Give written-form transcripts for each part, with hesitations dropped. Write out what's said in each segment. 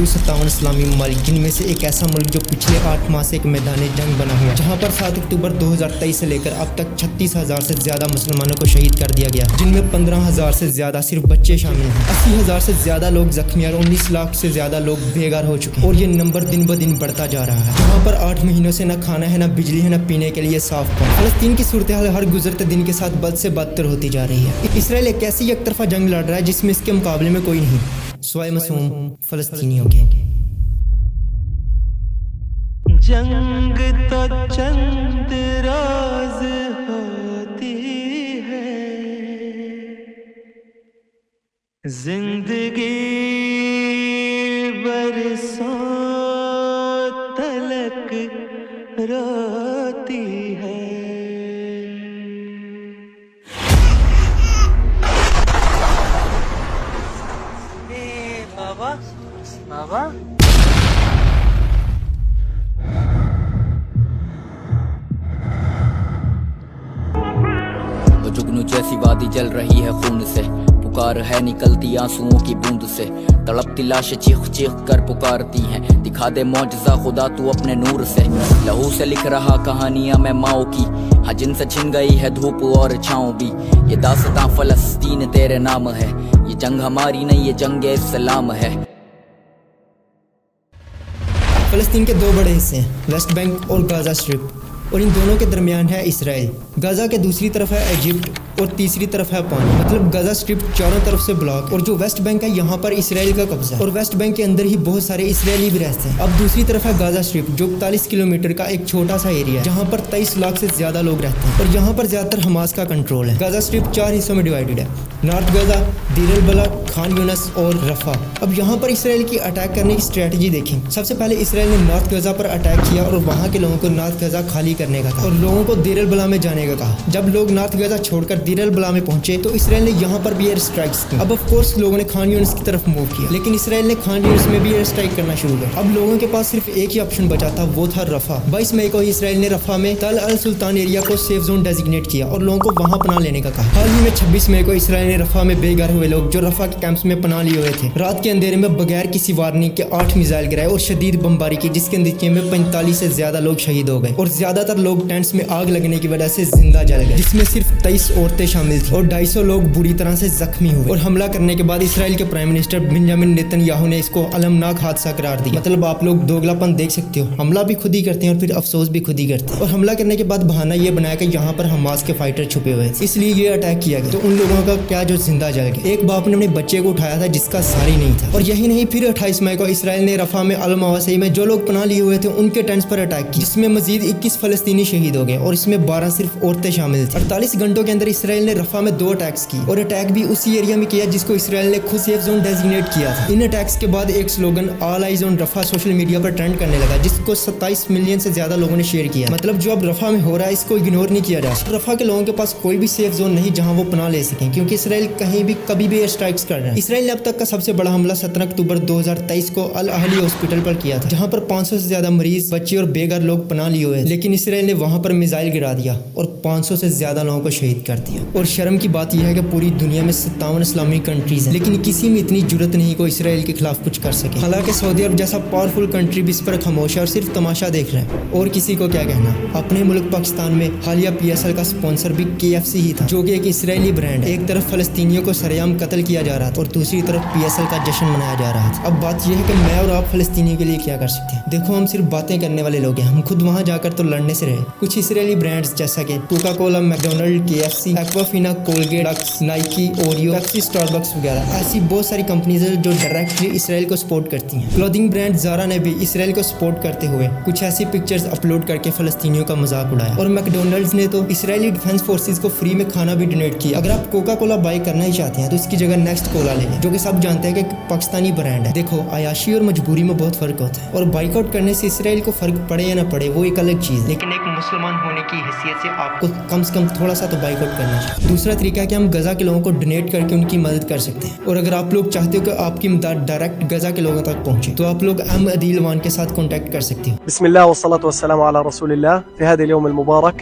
मौजूद 57 इस्लामी ममालिक, जिनमें से एक ऐसा मुल्क जो पिछले 8 माह से एक मैदान जंग बना हुआ है, जहाँ पर 7 अक्टूबर 2023 से लेकर अब तक 36,000 से ज्यादा मुसलमानों को शहीद कर दिया गया, जिनमें 15,000 से ज्यादा सिर्फ बच्चे शामिल हैं। 80,000 से ज्यादा लोग जख्मी और 19 लाख से ज्यादा लोग बेघर हो चुके हैं और ये नंबर दिन ब दिन बढ़ता जा रहा है। जहाँ पर 8 महीनों से न खाना है, न बिजली है, न पीने के लिए साफ पानी। फलस्तीन की सूरत हाल हर गुजरते दिन के साथ बद से बदतर होती जा रही है। इसराइल एक ऐसी एक तरफा जंग लड़ रहा है जिसमें इसके मुकाबले में कोई नहीं, स्वाय मासूम फलस्तीनियों के। जंग तो चंद रोज होती है, जिंदगी बरसों तलक रोती है। बाबा बाबा वो जुगनू जैसी वादी जल रही है खून से, पुकार है निकलती आंसुओं की बूंद से। तड़पती लाशें चीख चीख कर पुकारती हैं, दिखा दे मौजज़ा खुदा तू अपने नूर से। लहू से लिख रहा कहानियां मैं माओ की, हाँ जिनसे छिन गई है धूप और छाँव भी। ये दास्तां फलस्तीन तेरे नाम है, ये जंग हमारी नहीं ये जंग इस्लाम है। फलस्तीन के 2 बड़े हिस्से हैं, वेस्ट बैंक और गाजा स्ट्रिप, और इन दोनों के दरमियान है इसराइल। गाजा के दूसरी तरफ है इजिप्ट और तीसरी तरफ है पानी। मतलब गाजा स्ट्रिप चारों तरफ से ब्लॉक, और जो वेस्ट बैंक है यहाँ पर इसराइल का कब्जा है, और वेस्ट बैंक के अंदर ही बहुत सारे इसराइली भी रहते हैं। अब दूसरी तरफ है गाजा स्ट्रिप, जो 41 किलोमीटर का एक छोटा सा एरिया है, जहाँ पर 23 लाख से ज्यादा लोग रहते हैं, और यहाँ पर ज्यादातर हमास का कंट्रोल है। गाजा स्ट्रिप 4 हिस्सों में डिवाइडेड है, नॉर्थ गाजा, दीर अल बला, खान यूनस और रफा। अब यहाँ पर इसराइल की अटैक करने की स्ट्रेटजी देखें। सबसे पहले इसराइल ने नॉर्थ गाजा पर अटैक किया और वहाँ के लोगों को नॉर्थ गाजा खाली करने का कहा और लोगों को दीर अल बला में जाने का कहा। जब लोग नॉर्थ गाजा छोड़कर दीर अल बला में पहुंचे तो इसराइल ने यहाँ पर भी एयर स्ट्राइक्स की। अब ऑफ कोर्स लोगों ने खान यूनिस की तरफ मूव किया, लेकिन इसराइल ने खान यूनिस में भी एयर स्ट्राइक करना शुरू किया। अब लोगों के पास सिर्फ एक ही ऑप्शन बचा था, वो था रफा। 22 मई को इसराइल ने रफा में तल अल सुल्तान एरिया को सेफ जोन डेजिग्नेट किया और लोगों को वहां पनाह लेने का कहा। हाल ही में 26 मई को इसराइल ने रफा में बेघर हुए लोग जो रफा के कैंप्स में पनाह लिए हुए थे, रात के अंधेरे में बगैर किसी वार्निंग के 8 मिसाइल गिराए और शदीद बमबारी की, जिसके नतीजे में 45 से ज्यादा लोग शहीद हो गए और ज्यादातर लोग टेंट्स में आग लगने की वजह से जिंदा जल गए, जिसमें सिर्फ 23 औरतें शामिल थी और 250 लोग बुरी तरह से जख्मी हुए। और हमला करने के बाद इसराइल के प्राइम मिनिस्टर बेंजामिन नेतन्याहू ने इसको अलमनाक हादसा करार दिया। मतलब आप लोग दोगलापन देख सकते हो, हमला भी खुद ही करते हैं और फिर अफसोस भी खुद ही करते हैं। और हमला करने के बाद बहाना ये बनाया कि यहाँ पर हमास के फाइटर छुपे हुए थे, इसलिए ये अटैक किया गया। तो उन लोगों का क्या जो जिंदा जल गए। एक बाप ने अपने बच्चे को उठाया था जिसका सारी नहीं था। और यही नहीं, फिर 28 मई को इसराइल ने रफा में अल मवासी में जो लोग पनाह लिए हुए थे उनके टेंट्स पर अटैक किया, जिसमें मजीद 21 फलस्तीनी शहीद हो गए और इसमें 12 सिर्फ औरतें शामिल थी। 48 घंटों के अंदर इसराइल ने रफा में 2 अटैक्स की और अटैक भी उसी एरिया में किया जिसको इसराइल ने खुद सेफ जोन डेजिग्नेट किया था। इन अटैक्स के बाद एक slogan all eyes on Rafah social media पर ट्रेंड करने लगा, जिसको 27 मिलियन से ज्यादा लोगों ने शेयर किया। मतलब जो अब रफा में हो रहा है इसको इग्नोर नहीं किया जा सकता। रफा के लोगों के पास कोई भी सेफ जोन नहीं जहां वो पनाह ले सकें, क्योंकि इसराइल कहीं भी कभी भी एयर स्ट्राइक्स कर रहा है। इसराइल ने अब तक का सबसे बड़ा हमला 17 अक्टूबर 2023 को अल अहली हॉस्पिटल पर किया था, जहां पर 500 से ज्यादा मरीज, बच्चे और बेघर लोग पनाह लिए हुए, लेकिन इसराइल ने वहां पर मिसाइल गिरा दिया और 500 से ज्यादा लोगों को शहीद कर दिया। और शर्म की बात यह है कि पूरी दुनिया में 57 इस्लामी कंट्रीज हैं, लेकिन किसी में इतनी जुर्रत नहीं को इसराइल के खिलाफ कुछ कर सके। हालांकि सऊदी अरब जैसा पावरफुल कंट्री भी इस पर खामोश है और सिर्फ तमाशा देख रहा है। और किसी को क्या कहना। अपने मुल्क पाकिस्तान में हालिया PSL का स्पॉन्सर भी KFC ही था, जो कि एक इसराइली ब्रांड है। एक तरफ फलस्तीनियों को सरेआम कत्ल किया जा रहा था और दूसरी तरफ PSL का जश्न मनाया जा रहा था। अब बात यह है कि मैं और आप फलस्तीनियों के लिए क्या कर सकते हैं। देखो, हम सिर्फ बातें करने वाले लोग हैं, हम खुद वहाँ जाकर तो लड़ने से रहे। कुछ इसराइली ब्रांड्स जैसा कि Coca Cola, McDonald, KFC, Aquafina, Colgate, lux, Nike, Oreo, Pepsi, Starbucks वगैरह ऐसी बहुत सारी कंपनीज है जो डायरेक्टली इसराइल को सपोर्ट करती हैं। क्लोथिंग ब्रांड ज़ारा ने भी इसराइल को सपोर्ट करते हुए कुछ ऐसी पिक्चर्स अपलोड करके फलस्तीनियों का मजाक उड़ाया। और मैकडोनल्ड्स ने तो इसराइली डिफेंस फोर्सेज को फ्री में खाना भी डोनेट किया। अगर आप कोका कोला बाय करना ही चाहते हैं तो इसकी जगह नेक्स्ट कोला ले लें, जो कि सब जानते हैं कि पाकिस्तानी ब्रांड है। देखो, अयाशी और मजबूरी में बहुत फर्क होता है, और बाइकआउट करने से इसराइल को फर्क पड़े या ना पड़े वो एक अलग चीज़, लेकिन एक मुसलमान होने की हैसियत से आपको कम से कम थोड़ा सा तो बाइकआउट करना चाहिए। दूसरा तरीका है कि हम गजा के लोगों को डोनेट करके उनकी मदद कर सकते हैं। और अगर आप लोग चाहते हो कि आपकी मदद डायरेक्ट गजा के लोगों तक पहुंचे तो आप लोग अदील वान के साथ कॉन्टैक्ट कर सकते हो। बिस्मिल्लाह वस्सलातु वस्सलामु अला रसूलिल्लाह। फी हादिल यौम अल मुबारक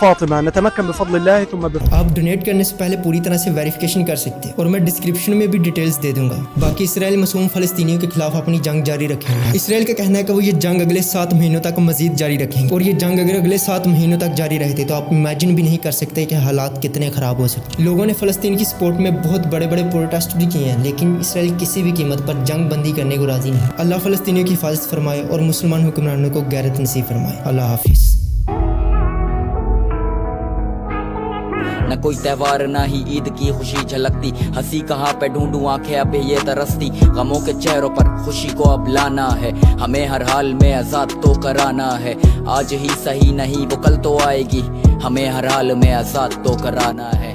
फातिमा। नतमक्कन बिफज़्लिल्लाह तुम आप डोनेट करने से पहले पूरी तरह से वेरिफिकेशन कर सकते हैं और मैं डिस्क्रिप्शन में भी डिटेल्स दे दूंगा। बाकी इसराइल मासूम फ़लस्तीनियों के खिलाफ अपनी जंग जारी रखेंगे। इसराइल का कहना है कि वो ये जंग अगले 7 महीनों तक मजीद जारी रखेंगे और ये जंग अगर अगले 7 महीनों तक जारी रहती तो आप इमेजिन भी नहीं कर सकते कि हालात कितने ख़राब हो सकते। लोगों ने फ़लस्तीन की सपोर्ट में बहुत बड़े बड़े प्रोटेस्ट भी किए हैं, लेकिन इसराइल किसी भी कीमत पर जंग बंदी करने को राज़ी नहीं। अल्लाह फ़लस्तीनियों की हिफाजत फरमाए और मुसलमान हुक्मरानों को गैरत नसीब फरमाए। अल्लाह हाफिज़। न कोई त्योहार ना ही ईद की खुशी झलकती, हंसी कहाँ पे ढूंढूं आंखें अब ये तरसती, गमों के चेहरों पर खुशी को अब लाना है, हमें हर हाल में आजाद तो कराना है, आज ही सही नहीं वो कल तो आएगी, हमें हर हाल में आजाद तो कराना है।